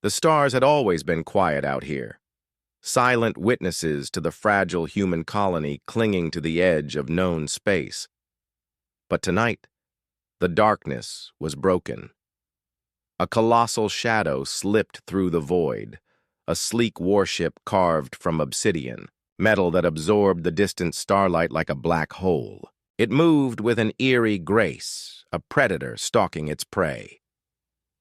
The stars had always been quiet out here, silent witnesses to the fragile human colony clinging to the edge of known space. But tonight, the darkness was broken. A colossal shadow slipped through the void, a sleek warship carved from obsidian, metal that absorbed the distant starlight like a black hole. It moved with an eerie grace, a predator stalking its prey.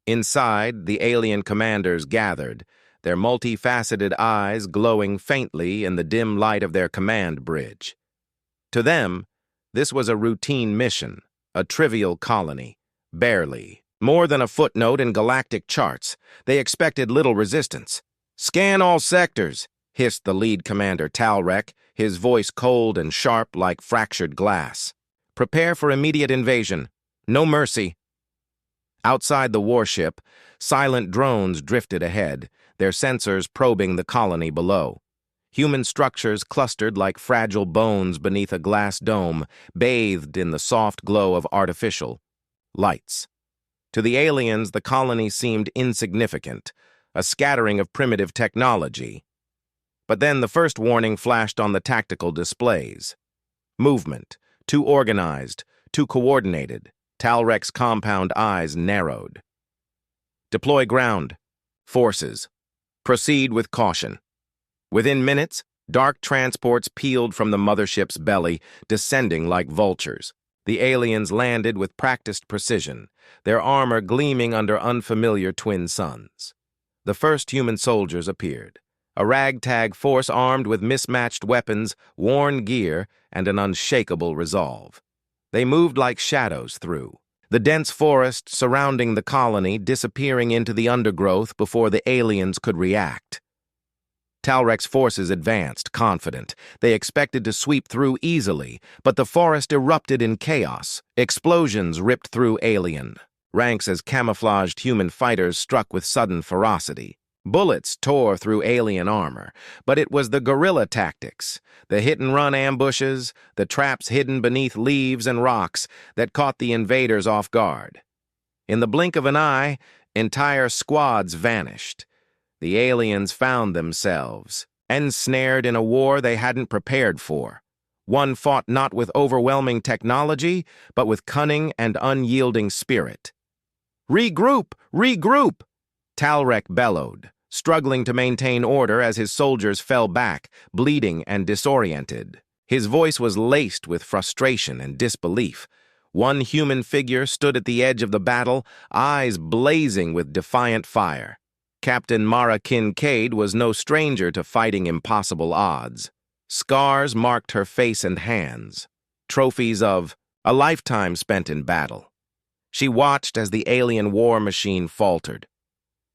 Inside, the alien commanders gathered, their multifaceted eyes glowing faintly in the dim light of their command bridge. To them, this was a routine mission, a trivial colony, barely. More than a footnote in galactic charts, they expected little resistance. "Scan all sectors," hissed the lead commander Talrek, his voice cold and sharp like fractured glass. "Prepare for immediate invasion. No mercy." Outside the warship, silent drones drifted ahead, their sensors probing the colony below. Human structures clustered like fragile bones beneath a glass dome, bathed in the soft glow of artificial lights. To the aliens, the colony seemed insignificant, a scattering of primitive technology. But then the first warning flashed on the tactical displays. Movement, too organized, too coordinated. Talrek's compound eyes narrowed. "Deploy ground. Forces. Proceed with caution." Within minutes, dark transports peeled from the mothership's belly, descending like vultures. The aliens landed with practiced precision, their armor gleaming under unfamiliar twin suns. The first human soldiers appeared, a ragtag force armed with mismatched weapons, worn gear, and an unshakable resolve. They moved like shadows through the dense forest surrounding the colony, disappearing into the undergrowth before the aliens could react. Talrek's forces advanced, confident. They expected to sweep through easily, but the forest erupted in chaos. Explosions ripped through alien ranks as camouflaged human fighters struck with sudden ferocity. Bullets tore through alien armor, but it was the guerrilla tactics, the hit-and-run ambushes, the traps hidden beneath leaves and rocks that caught the invaders off guard. In the blink of an eye, entire squads vanished. The aliens found themselves ensnared in a war they hadn't prepared for. One fought not with overwhelming technology, but with cunning and unyielding spirit. "Regroup! Regroup!" Talrek bellowed, struggling to maintain order as his soldiers fell back, bleeding and disoriented. His voice was laced with frustration and disbelief. One human figure stood at the edge of the battle, eyes blazing with defiant fire. Captain Mara Kincaid was no stranger to fighting impossible odds. Scars marked her face and hands, trophies of a lifetime spent in battle. She watched as the alien war machine faltered.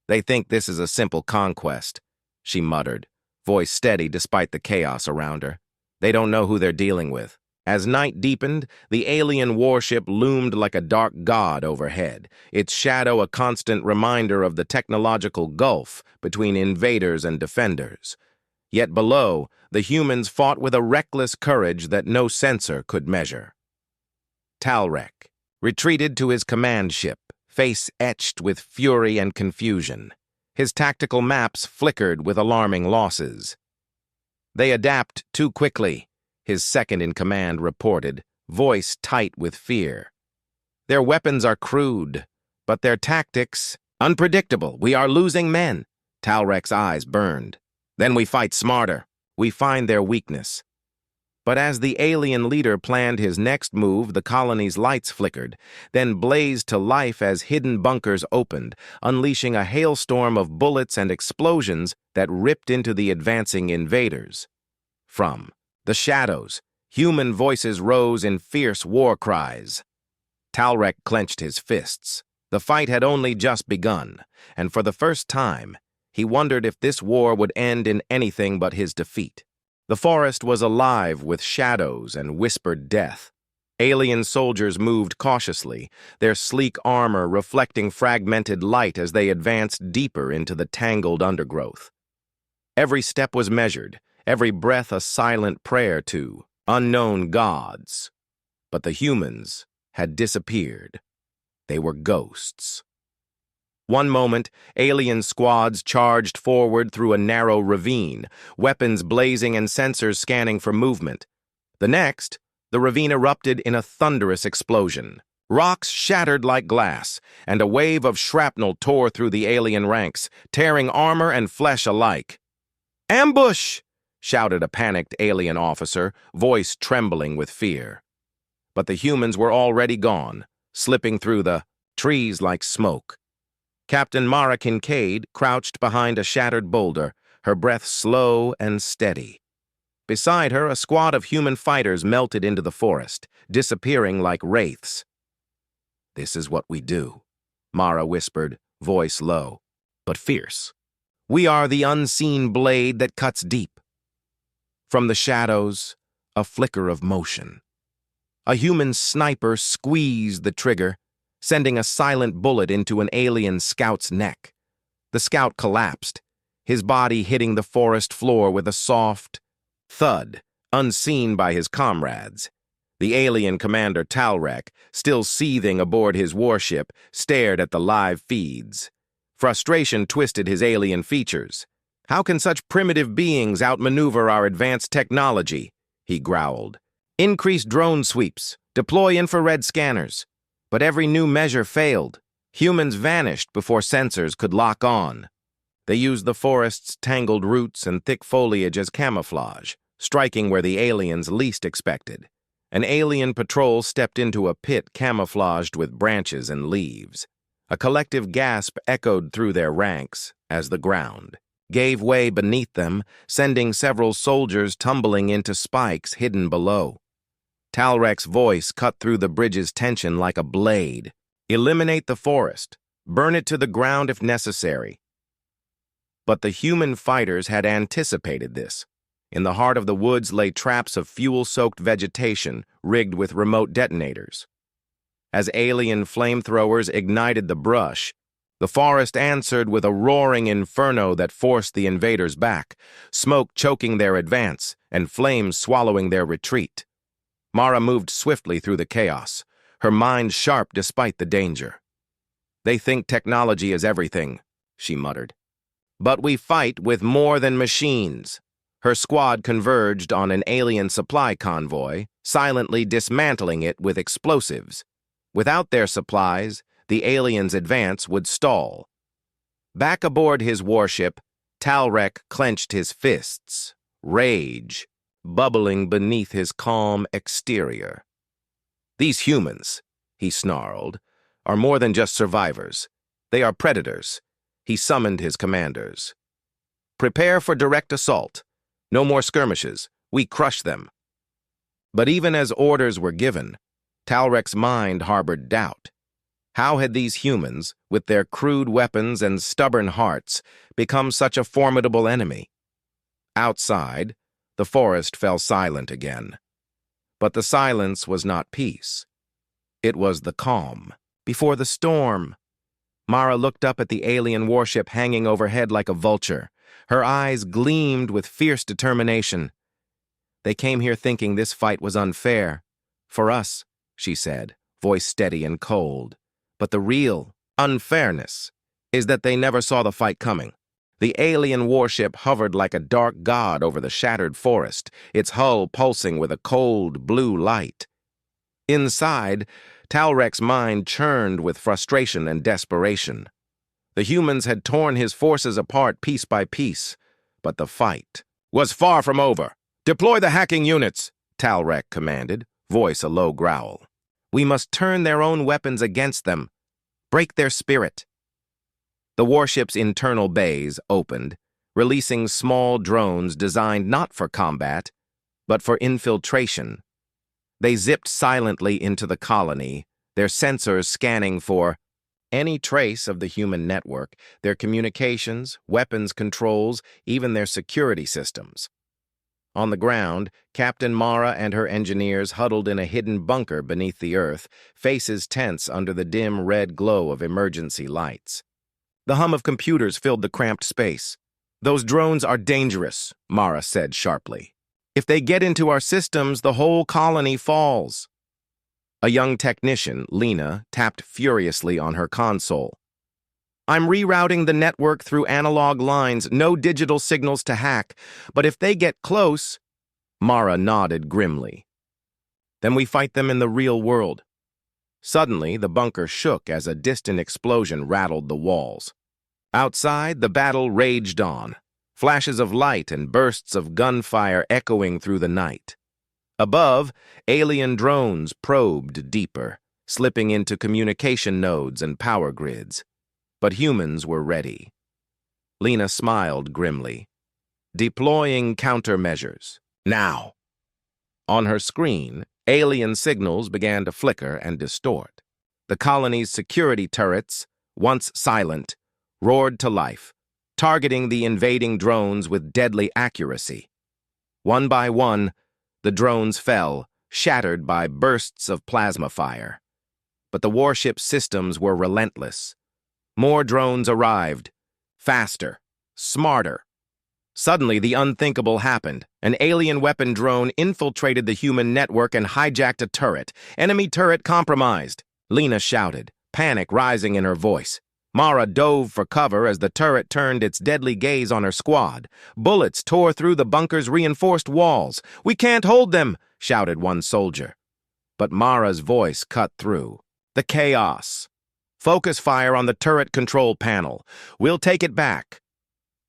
"They think this is a simple conquest," she muttered, voice steady despite the chaos around her. "They don't know who they're dealing with." As night deepened, the alien warship loomed like a dark god overhead, its shadow a constant reminder of the technological gulf between invaders and defenders. Yet below, the humans fought with a reckless courage that no sensor could measure. Talrek retreated to his command ship, face etched with fury and confusion. His tactical maps flickered with alarming losses. "They adapt too quickly," his second-in-command reported, voice tight with fear. "Their weapons are crude, but their tactics unpredictable. We are losing men." Talrek's eyes burned. "Then we fight smarter. We find their weakness." But as the alien leader planned his next move, the colony's lights flickered, then blazed to life as hidden bunkers opened, unleashing a hailstorm of bullets and explosions that ripped into the advancing invaders. From the shadows, human voices rose in fierce war cries. Talrek clenched his fists. The fight had only just begun, and for the first time, he wondered if this war would end in anything but his defeat. The forest was alive with shadows and whispered death. Alien soldiers moved cautiously, their sleek armor reflecting fragmented light as they advanced deeper into the tangled undergrowth. Every step was measured, every breath a silent prayer to unknown gods. But the humans had disappeared. They were ghosts. One moment, alien squads charged forward through a narrow ravine, weapons blazing and sensors scanning for movement. The next, the ravine erupted in a thunderous explosion. Rocks shattered like glass, and a wave of shrapnel tore through the alien ranks, tearing armor and flesh alike. "Ambush!" shouted a panicked alien officer, voice trembling with fear. But the humans were already gone, slipping through the trees like smoke. Captain Mara Kincaid crouched behind a shattered boulder, her breath slow and steady. Beside her, a squad of human fighters melted into the forest, disappearing like wraiths. "This is what we do," Mara whispered, voice low, but fierce. "We are the unseen blade that cuts deep." From the shadows, a flicker of motion. A human sniper squeezed the trigger, sending a silent bullet into an alien scout's neck. The scout collapsed, his body hitting the forest floor with a soft thud, unseen by his comrades. The alien commander Talrek, still seething aboard his warship, stared at the live feeds. Frustration twisted his alien features. "How can such primitive beings outmaneuver our advanced technology?" he growled. "Increase drone sweeps, deploy infrared scanners." But every new measure failed. Humans vanished before sensors could lock on. They used the forest's tangled roots and thick foliage as camouflage, striking where the aliens least expected. An alien patrol stepped into a pit camouflaged with branches and leaves. A collective gasp echoed through their ranks as the ground gave way beneath them, sending several soldiers tumbling into spikes hidden below. Talrek's voice cut through the bridge's tension like a blade. "Eliminate the forest. Burn it to the ground if necessary." But the human fighters had anticipated this. In the heart of the woods lay traps of fuel-soaked vegetation rigged with remote detonators. As alien flamethrowers ignited the brush, the forest answered with a roaring inferno that forced the invaders back, smoke choking their advance and flames swallowing their retreat. Mara moved swiftly through the chaos, her mind sharp despite the danger. "They think technology is everything," she muttered. "But we fight with more than machines." Her squad converged on an alien supply convoy, silently dismantling it with explosives. Without their supplies, the aliens' advance would stall. Back aboard his warship, Talrek clenched his fists, rage bubbling beneath his calm exterior. "These humans," he snarled, "are more than just survivors. They are predators." He summoned his commanders. "Prepare for direct assault. No more skirmishes. We crush them." But even as orders were given, Talrek's mind harbored doubt. How had these humans, with their crude weapons and stubborn hearts, become such a formidable enemy? Outside, the forest fell silent again. But the silence was not peace. It was the calm before the storm. Mara looked up at the alien warship hanging overhead like a vulture. Her eyes gleamed with fierce determination. "They came here thinking this fight was unfair. For us," she said, voice steady and cold. "But the real unfairness is that they never saw the fight coming." The alien warship hovered like a dark god over the shattered forest, its hull pulsing with a cold blue light. Inside, Talrek's mind churned with frustration and desperation. The humans had torn his forces apart piece by piece, but the fight was far from over. "Deploy the hacking units," Talrek commanded, voice a low growl. "We must turn their own weapons against them, break their spirit." The warship's internal bays opened, releasing small drones designed not for combat, but for infiltration. They zipped silently into the colony, their sensors scanning for any trace of the human network, their communications, weapons controls, even their security systems. On the ground, Captain Mara and her engineers huddled in a hidden bunker beneath the earth, faces tense under the dim red glow of emergency lights. The hum of computers filled the cramped space. "Those drones are dangerous," Mara said sharply. "If they get into our systems, the whole colony falls." A young technician, Lena, tapped furiously on her console. I'm rerouting the network through analog lines, no digital signals to hack. But if they get close, Mara nodded grimly. Then we fight them in the real world. Suddenly, the bunker shook as a distant explosion rattled the walls. Outside, the battle raged on, flashes of light and bursts of gunfire echoing through the night. Above, alien drones probed deeper, slipping into communication nodes and power grids. But humans were ready. Lena smiled grimly. Deploying countermeasures. Now. On her screen, alien signals began to flicker and distort. The colony's security turrets, once silent, roared to life, targeting the invading drones with deadly accuracy. One by one, the drones fell, shattered by bursts of plasma fire. But the warship's systems were relentless. More drones arrived, faster, smarter. Suddenly, the unthinkable happened. An alien weapon drone infiltrated the human network and hijacked a turret. Enemy turret compromised. Lena shouted, panic rising in her voice. Mara dove for cover as the turret turned its deadly gaze on her squad. Bullets tore through the bunker's reinforced walls. "We can't hold them," shouted one soldier. But Mara's voice cut through. The chaos. "Focus fire on the turret control panel. We'll take it back."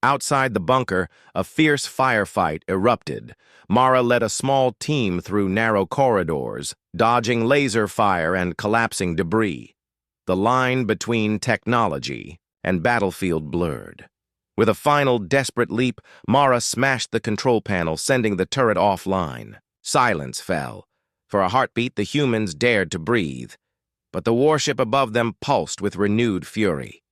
Outside the bunker, a fierce firefight erupted. Mara led a small team through narrow corridors, dodging laser fire and collapsing debris. The line between technology and battlefield blurred. With a final desperate leap, Mara smashed the control panel, sending the turret offline. Silence fell. For a heartbeat, the humans dared to breathe. But the warship above them pulsed with renewed fury.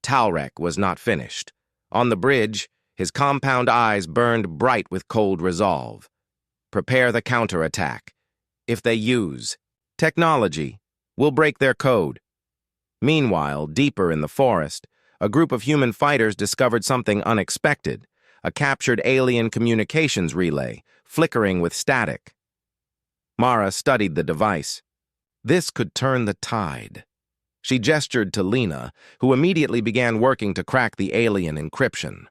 Talrek was not finished. On the bridge, his compound eyes burned bright with cold resolve. Prepare the counterattack. If they use technology, we'll break their code. Meanwhile, deeper in the forest, a group of human fighters discovered something unexpected, a captured alien communications relay, flickering with static. Mara studied the device. This could turn the tide. She gestured to Lena, who immediately began working to crack the alien encryption.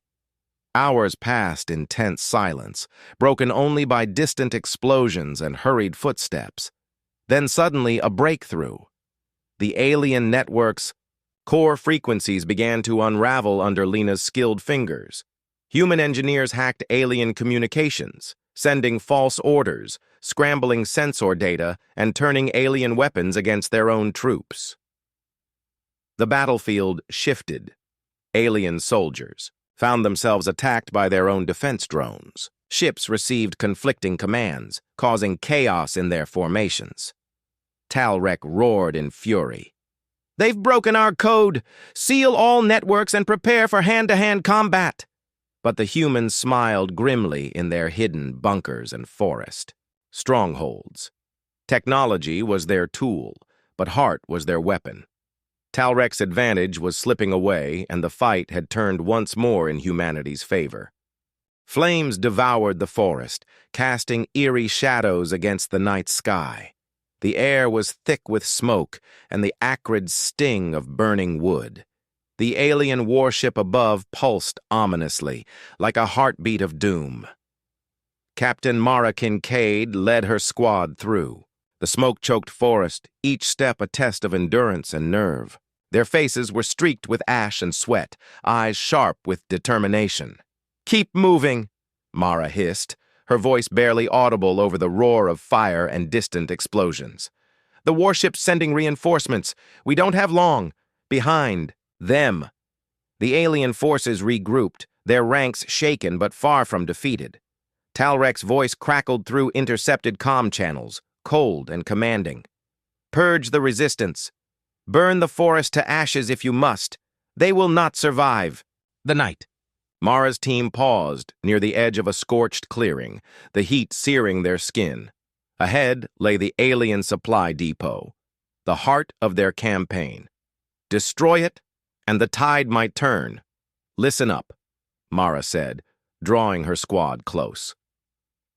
Hours passed in tense silence, broken only by distant explosions and hurried footsteps. Then suddenly a breakthrough. The alien network's core frequencies began to unravel under Lena's skilled fingers. Human engineers hacked alien communications, sending false orders, scrambling sensor data, and turning alien weapons against their own troops. The battlefield shifted. Alien soldiers found themselves attacked by their own defense drones. Ships received conflicting commands, causing chaos in their formations. Talrek roared in fury. "They've broken our code! Seal all networks and prepare for hand-to-hand combat!" But the humans smiled grimly in their hidden bunkers and forest. Strongholds. Technology was their tool, but heart was their weapon. Talrek's advantage was slipping away, and the fight had turned once more in humanity's favor. Flames devoured the forest, casting eerie shadows against the night sky. The air was thick with smoke and the acrid sting of burning wood. The alien warship above pulsed ominously, like a heartbeat of doom. Captain Mara Kincaid led her squad through. The smoke-choked forest, each step a test of endurance and nerve. Their faces were streaked with ash and sweat, eyes sharp with determination. "Keep moving," Mara hissed, her voice barely audible over the roar of fire and distant explosions. "The warship's sending reinforcements. We don't have long. Behind them." The alien forces regrouped, their ranks shaken but far from defeated. Talrek's voice crackled through intercepted comm channels, cold and commanding. "Purge the resistance. Burn the forest to ashes if you must. They will not survive." The night. Mara's team paused near the edge of a scorched clearing, the heat searing their skin. Ahead lay the alien supply depot, the heart of their campaign. Destroy it, and the tide might turn. "Listen up," Mara said, drawing her squad close.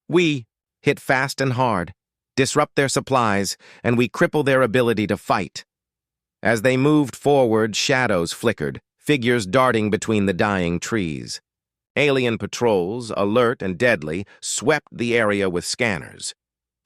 "We hit fast and hard, disrupt their supplies, and we cripple their ability to fight." As they moved forward, shadows flickered, figures darting between the dying trees. Alien patrols, alert and deadly, swept the area with scanners.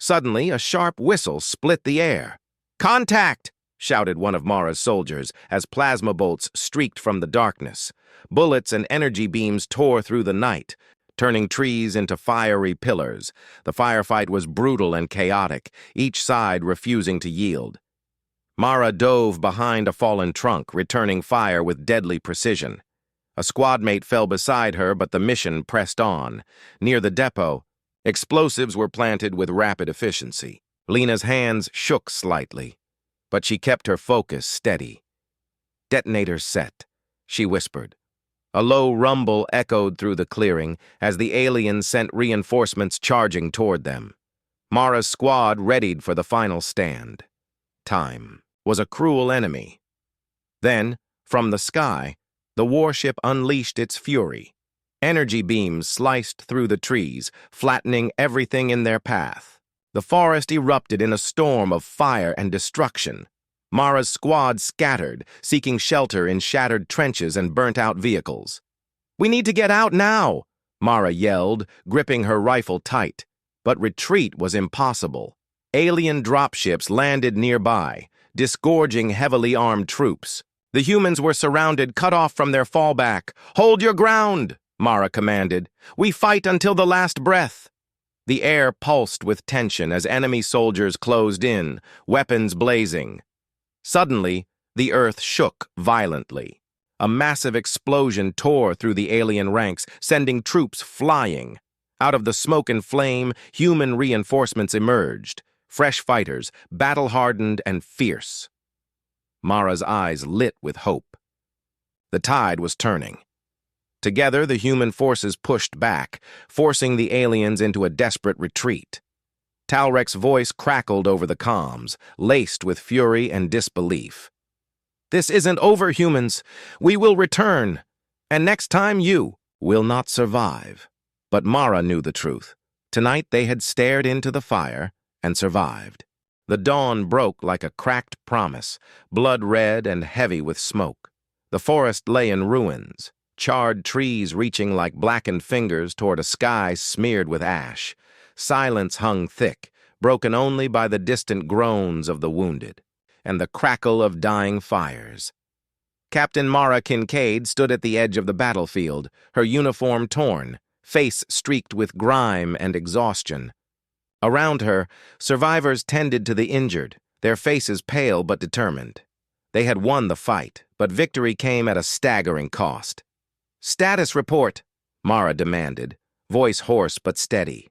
Suddenly, a sharp whistle split the air. "Contact!" shouted one of Mara's soldiers as plasma bolts streaked from the darkness. Bullets and energy beams tore through the night, turning trees into fiery pillars. The firefight was brutal and chaotic, each side refusing to yield. Mara dove behind a fallen trunk, returning fire with deadly precision. A squadmate fell beside her, but the mission pressed on. Near the depot, explosives were planted with rapid efficiency. Lena's hands shook slightly, but she kept her focus steady. "Detonators set," she whispered. A low rumble echoed through the clearing as the aliens sent reinforcements charging toward them. Mara's squad readied for the final stand. Time was a cruel enemy. Then, from the sky, the warship unleashed its fury. Energy beams sliced through the trees, flattening everything in their path. The forest erupted in a storm of fire and destruction. Mara's squad scattered, seeking shelter in shattered trenches and burnt-out vehicles. "We need to get out now!" Mara yelled, gripping her rifle tight. But retreat was impossible. Alien dropships landed nearby, disgorging heavily armed troops. The humans were surrounded, cut off from their fallback. "Hold your ground!" Mara commanded. "We fight until the last breath." The air pulsed with tension as enemy soldiers closed in, weapons blazing. Suddenly, the earth shook violently. A massive explosion tore through the alien ranks, sending troops flying. Out of the smoke and flame, human reinforcements emerged. Fresh fighters, battle-hardened and fierce. Mara's eyes lit with hope. The tide was turning. Together, the human forces pushed back, forcing the aliens into a desperate retreat. Talrek's voice crackled over the comms, laced with fury and disbelief. "This isn't over, humans. We will return. And next time you will not survive." But Mara knew the truth. Tonight they had stared into the fire and survived. The dawn broke like a cracked promise, blood-red and heavy with smoke. The forest lay in ruins, charred trees reaching like blackened fingers toward a sky smeared with ash. Silence hung thick, broken only by the distant groans of the wounded and the crackle of dying fires. Captain Mara Kincaid stood at the edge of the battlefield, her uniform torn, face streaked with grime and exhaustion. Around her, survivors tended to the injured, their faces pale but determined. They had won the fight, but victory came at a staggering cost. "Status report," Mara demanded, voice hoarse but steady.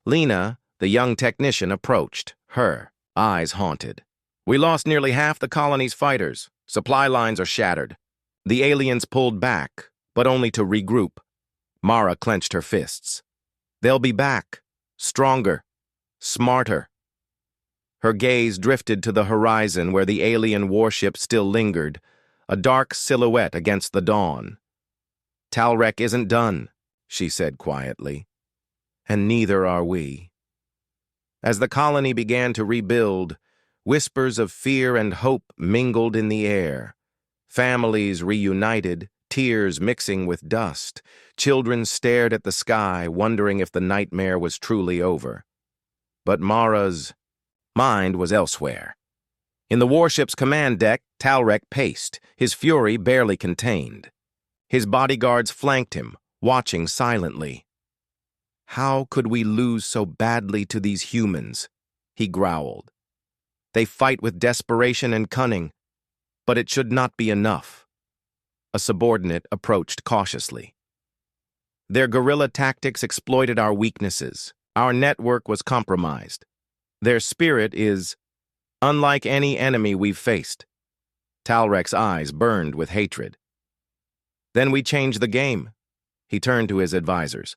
Lena, the young technician, approached, her eyes haunted. "We lost nearly half the colony's fighters. Supply lines are shattered." The aliens pulled back, but only to regroup. Mara clenched her fists. "They'll be back, stronger, smarter." Her gaze drifted to the horizon where the alien warship still lingered, a dark silhouette against the dawn. "Talrek isn't done," she said quietly. "And neither are we." As the colony began to rebuild, whispers of fear and hope mingled in the air. Families reunited, tears mixing with dust. Children stared at the sky, wondering if the nightmare was truly over. But Mara's mind was elsewhere. In the warship's command deck, Talrek paced, his fury barely contained. His bodyguards flanked him, watching silently. "How could we lose so badly to these humans?" he growled. "They fight with desperation and cunning, but it should not be enough." A subordinate approached cautiously. "Their guerrilla tactics exploited our weaknesses. Our network was compromised. Their spirit is unlike any enemy we've faced." Talrek's eyes burned with hatred. "Then we change the game." He turned to his advisors.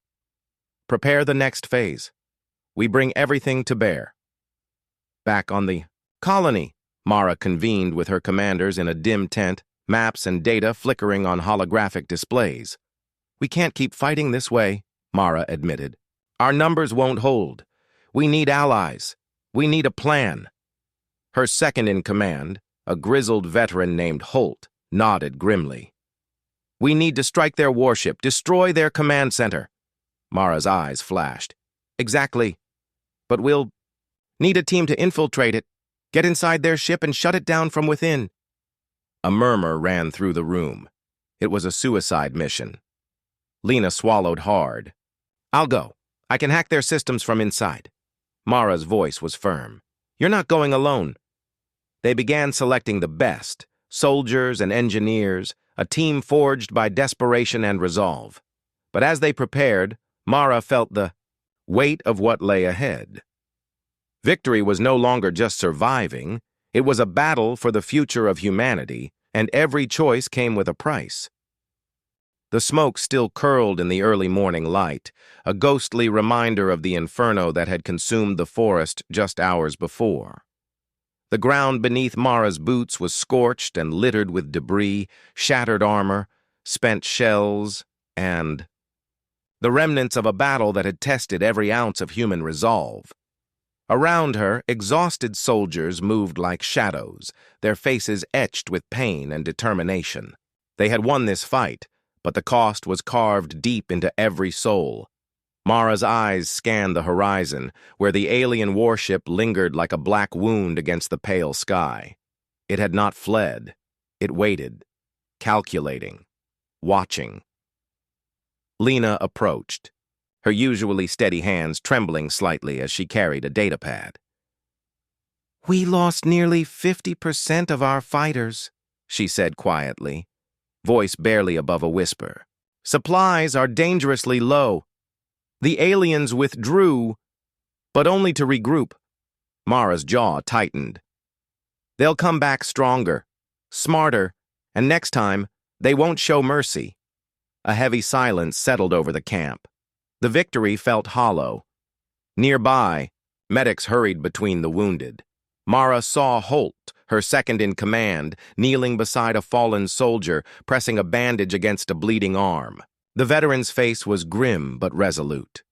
"Prepare the next phase. We bring everything to bear." Back on the colony, Mara convened with her commanders in a dim tent, maps and data flickering on holographic displays. "We can't keep fighting this way," Mara admitted. "Our numbers won't hold. We need allies. We need a plan." Her second-in-command, a grizzled veteran named Holt, nodded grimly. We need to strike their warship, destroy their command center. Mara's eyes flashed. Exactly. But we'll need a team to infiltrate it, get inside their ship and shut it down from within. A murmur ran through the room. It was a suicide mission. Lena swallowed hard. I'll go. I can hack their systems from inside. Mara's voice was firm. You're not going alone. They began selecting the best, soldiers and engineers, a team forged by desperation and resolve. But as they prepared, Mara felt the weight of what lay ahead. Victory was no longer just surviving, it was a battle for the future of humanity, and every choice came with a price. The smoke still curled in the early morning light, a ghostly reminder of the inferno that had consumed the forest just hours before. The ground beneath Mara's boots was scorched and littered with debris, shattered armor, spent shells, and the remnants of a battle that had tested every ounce of human resolve. Around her, exhausted soldiers moved like shadows, their faces etched with pain and determination. They had won this fight, but the cost was carved deep into every soul. Mara's eyes scanned the horizon, where the alien warship lingered like a black wound against the pale sky. It had not fled. It waited, calculating, watching. Lena approached, her usually steady hands trembling slightly as she carried a datapad. We lost nearly 50% of our fighters, she said quietly, voice barely above a whisper. Supplies are dangerously low. The aliens withdrew, but only to regroup. Mara's jaw tightened. They'll come back stronger, smarter, and next time, they won't show mercy. A heavy silence settled over the camp. The victory felt hollow. Nearby, medics hurried between the wounded. Mara saw Holt, her second in command, kneeling beside a fallen soldier, pressing a bandage against a bleeding arm. The veteran's face was grim but resolute.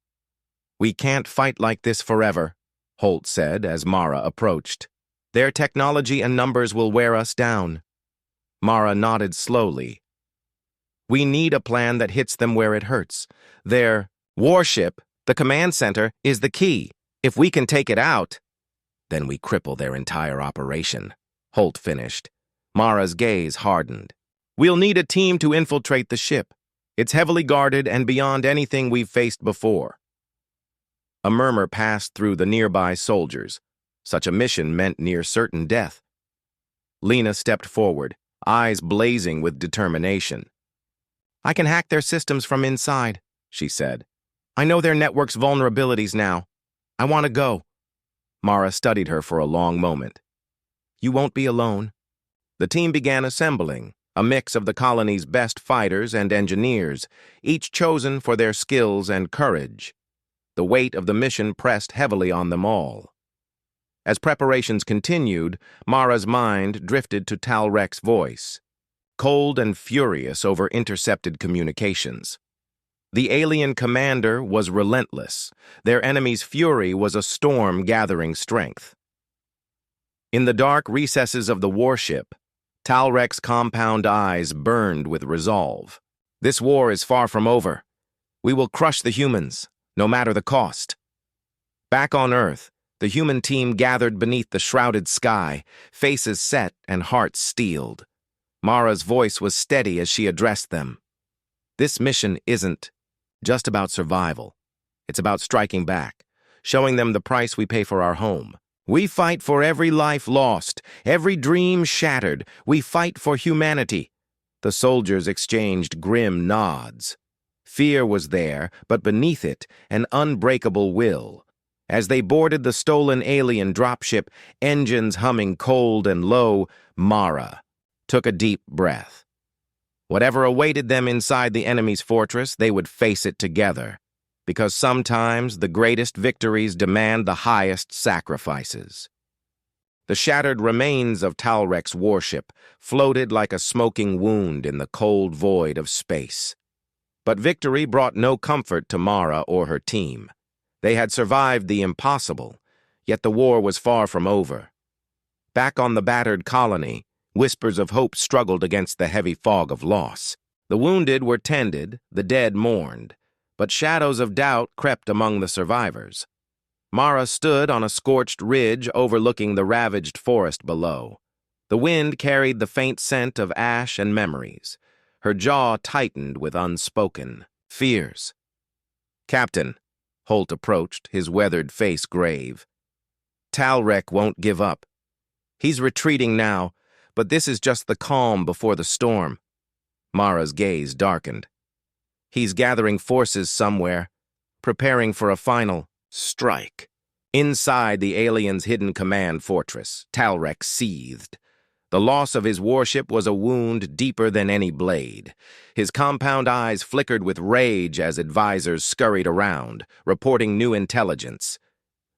We can't fight like this forever, Holt said as Mara approached. Their technology and numbers will wear us down. Mara nodded slowly. We need a plan that hits them where it hurts. Their warship, the command center, is the key. If we can take it out, then we cripple their entire operation, Holt finished. Mara's gaze hardened. We'll need a team to infiltrate the ship. It's heavily guarded and beyond anything we've faced before. A murmur passed through the nearby soldiers. Such a mission meant near certain death. Lena stepped forward, eyes blazing with determination. I can hack their systems from inside, she said. I know their network's vulnerabilities now. I want to go. Mara studied her for a long moment. You won't be alone. The team began assembling, a mix of the colony's best fighters and engineers, each chosen for their skills and courage. The weight of the mission pressed heavily on them all. As preparations continued, Mara's mind drifted to Talrek's voice, cold and furious over intercepted communications. The alien commander was relentless. Their enemy's fury was a storm gathering strength. In the dark recesses of the warship, Talrek's compound eyes burned with resolve. This war is far from over. We will crush the humans, no matter the cost. Back on Earth, the human team gathered beneath the shrouded sky, faces set and hearts steeled. Mara's voice was steady as she addressed them. This mission isn't just about survival. It's about striking back, showing them the price we pay for our home. We fight for every life lost, every dream shattered. We fight for humanity. The soldiers exchanged grim nods. Fear was there, but beneath it, an unbreakable will. As they boarded the stolen alien dropship, engines humming cold and low, Mara took a deep breath. Whatever awaited them inside the enemy's fortress, they would face it together, because sometimes the greatest victories demand the highest sacrifices. The shattered remains of Talrek's warship floated like a smoking wound in the cold void of space. But victory brought no comfort to Mara or her team. They had survived the impossible, yet the war was far from over. Back on the battered colony, whispers of hope struggled against the heavy fog of loss. The wounded were tended, the dead mourned, but shadows of doubt crept among the survivors. Mara stood on a scorched ridge overlooking the ravaged forest below. The wind carried the faint scent of ash and memories. Her jaw tightened with unspoken fears. "Captain," Holt approached, his weathered face grave. "Talrek won't give up. He's retreating now, but this is just the calm before the storm." Mara's gaze darkened. "He's gathering forces somewhere, preparing for a final strike." Inside the alien's hidden command fortress, Talrek seethed. The loss of his warship was a wound deeper than any blade. His compound eyes flickered with rage as advisors scurried around, reporting new intelligence.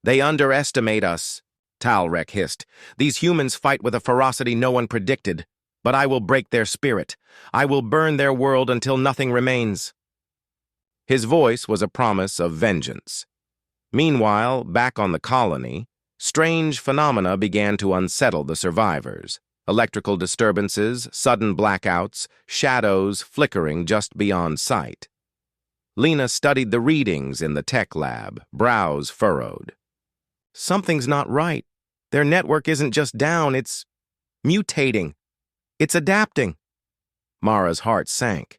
"They underestimate us," Talrek hissed. "These humans fight with a ferocity no one predicted, but I will break their spirit. I will burn their world until nothing remains." His voice was a promise of vengeance. Meanwhile, back on the colony, strange phenomena began to unsettle the survivors. Electrical disturbances, sudden blackouts, shadows flickering just beyond sight. Lena studied the readings in the tech lab, brows furrowed. "Something's not right. Their network isn't just down, it's mutating. It's adapting." Mara's heart sank.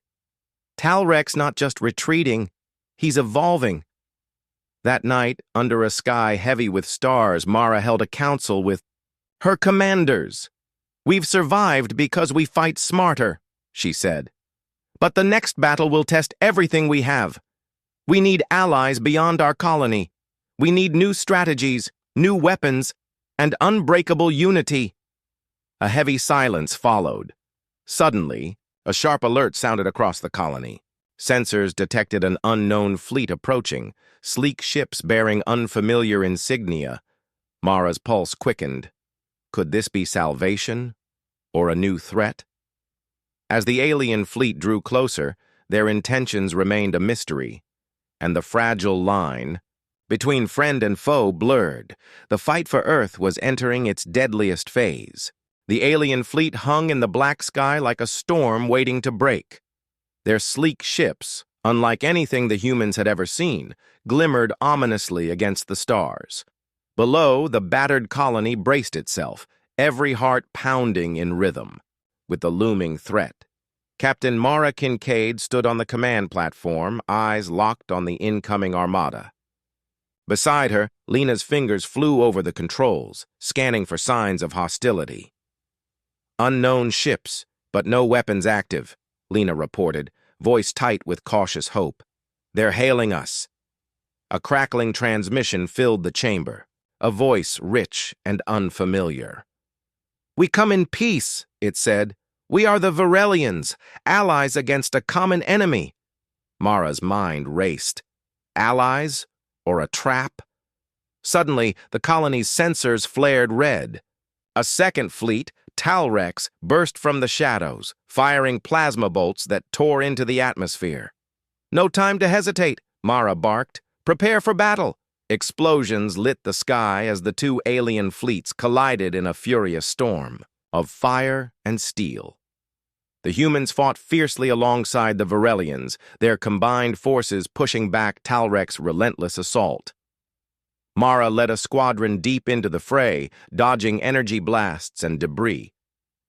"Talrek's not just retreating, he's evolving." That night, under a sky heavy with stars, Mara held a council with her commanders. "We've survived because we fight smarter," she said. "But the next battle will test everything we have. We need allies beyond our colony. We need new strategies, new weapons, and unbreakable unity." A heavy silence followed. Suddenly, a sharp alert sounded across the colony. Sensors detected an unknown fleet approaching, sleek ships bearing unfamiliar insignia. Mara's pulse quickened. Could this be salvation, or a new threat? As the alien fleet drew closer, their intentions remained a mystery, and the fragile line between friend and foe blurred. The fight for Earth was entering its deadliest phase. The alien fleet hung in the black sky like a storm waiting to break. Their sleek ships, unlike anything the humans had ever seen, glimmered ominously against the stars. Below, the battered colony braced itself, every heart pounding in rhythm, with the looming threat. Captain Mara Kincaid stood on the command platform, eyes locked on the incoming armada. Beside her, Lena's fingers flew over the controls, scanning for signs of hostility. "Unknown ships, but no weapons active," Lena reported, voice tight with cautious hope. "They're hailing us." A crackling transmission filled the chamber, a voice rich and unfamiliar. "We come in peace," it said. "We are the Varelians, allies against a common enemy." Mara's mind raced. Allies or a trap? Suddenly, the colony's sensors flared red. A second fleet, Talrek's, burst from the shadows, firing plasma bolts that tore into the atmosphere. "No time to hesitate," Mara barked. "Prepare for battle." Explosions lit the sky as the two alien fleets collided in a furious storm of fire and steel. The humans fought fiercely alongside the Varelians, their combined forces pushing back Talrek's relentless assault. Mara led a squadron deep into the fray, dodging energy blasts and debris.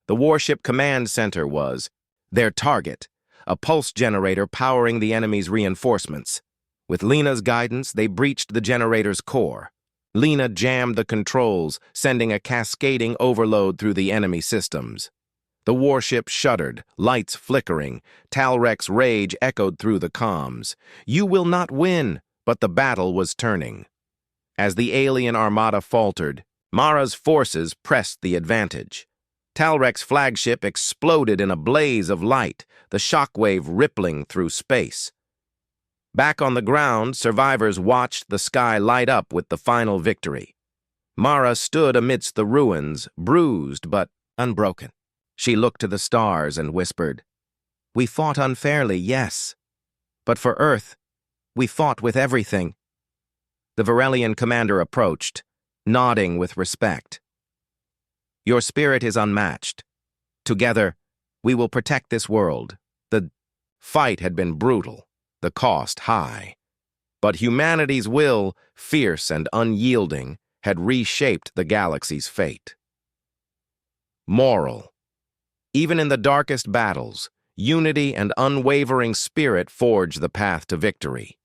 The warship command center was their target, a pulse generator powering the enemy's reinforcements. With Lena's guidance, they breached the generator's core. Lena jammed the controls, sending a cascading overload through the enemy systems. The warship shuddered, lights flickering. Talrek's rage echoed through the comms. "You will not win," but the battle was turning. As the alien armada faltered, Mara's forces pressed the advantage. Talrek's flagship exploded in a blaze of light, the shockwave rippling through space. Back on the ground, survivors watched the sky light up with the final victory. Mara stood amidst the ruins, bruised but unbroken. She looked to the stars and whispered, "We fought unfairly, yes. But for Earth, we fought with everything." The Varelian commander approached, nodding with respect. "Your spirit is unmatched. Together, we will protect this world, the Fight had been brutal, the cost high. But humanity's will, fierce and unyielding, had reshaped the galaxy's fate. Moral. Even in the darkest battles, unity and unwavering spirit forge the path to victory.